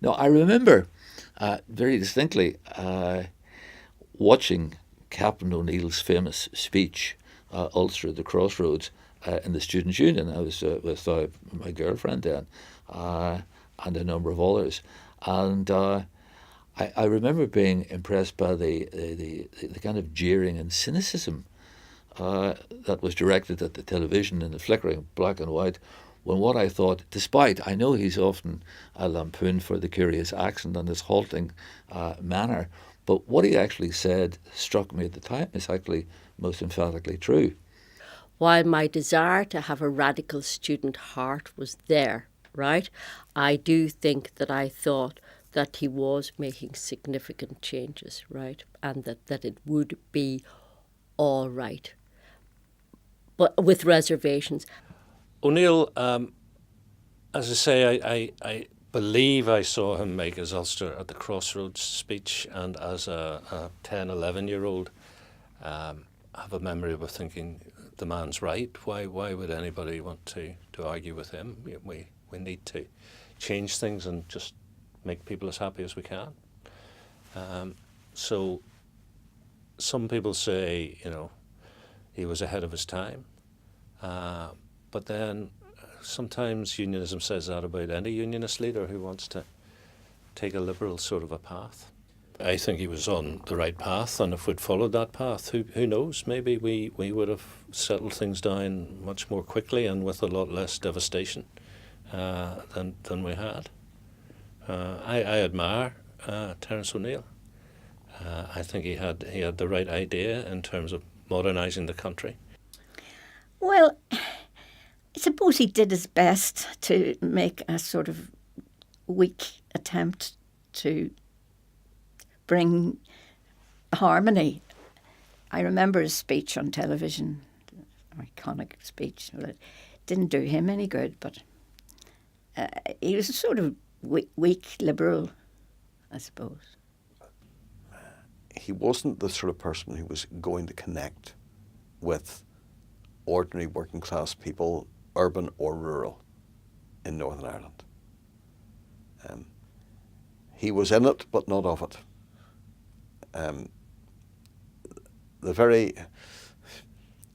No, I remember very distinctly watching Captain O'Neill's famous speech, Ulster at the Crossroads, in the Students' Union. I was with my girlfriend then, and a number of others. And I remember being impressed by the kind of jeering and cynicism that was directed at the television in the flickering black and white, when what I thought, despite I know he's often lampooned for the curious accent and his halting manner, but what he actually said struck me at the time is actually most emphatically true. While my desire to have a radical student heart was there, right, I do think that I thought that he was making significant changes, right, and that it would be all right, but with reservations. O'Neill, as I say, I believe I saw him make his Ulster at the Crossroads speech, and as a 10, 11-year-old, have a memory of thinking, the man's right. Why would anybody want to argue with him? We need to change things and just make people as happy as we can. So some people say, he was ahead of his time. But then sometimes unionism says that about any unionist leader who wants to take a liberal sort of a path. I think he was on the right path, and if we'd followed that path, who knows, maybe we would have settled things down much more quickly and with a lot less devastation than we had. I admire Terence O'Neill. I think he had the right idea in terms of modernising the country. Well, I suppose he did his best to make a sort of weak attempt to bring harmony. I remember his speech on television, iconic speech. Well, it didn't do him any good, but he was a sort of weak liberal, I suppose. He wasn't the sort of person who was going to connect with ordinary working class people, urban or rural, in Northern Ireland. He was in it, but not of it.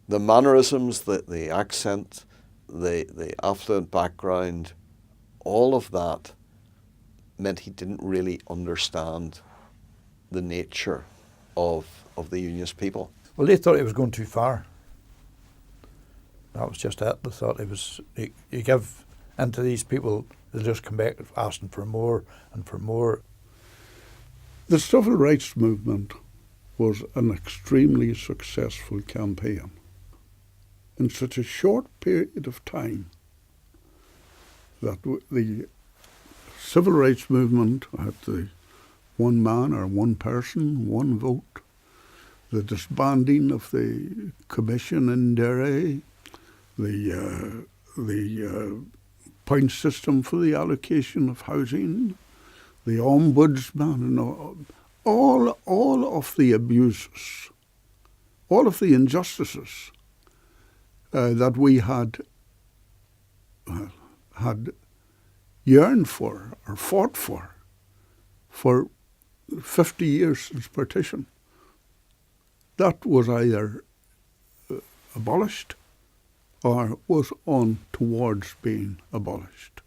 The mannerisms, the accent, the affluent background, all of that meant he didn't really understand the nature of the unionist people. Well, they thought he was going too far. That was just it. They thought it was, you give into these people, they'll just come back asking for more and for more. The civil rights movement was an extremely successful campaign. In such a short period of time, that the civil rights movement had the one man or one person, one vote, the disbanding of the commission in Derry, the point system for the allocation of housing, the ombudsman, and all of the abuses, all of the injustices that we had yearned for or fought for 50 years since partition. That was either abolished or was on towards being abolished.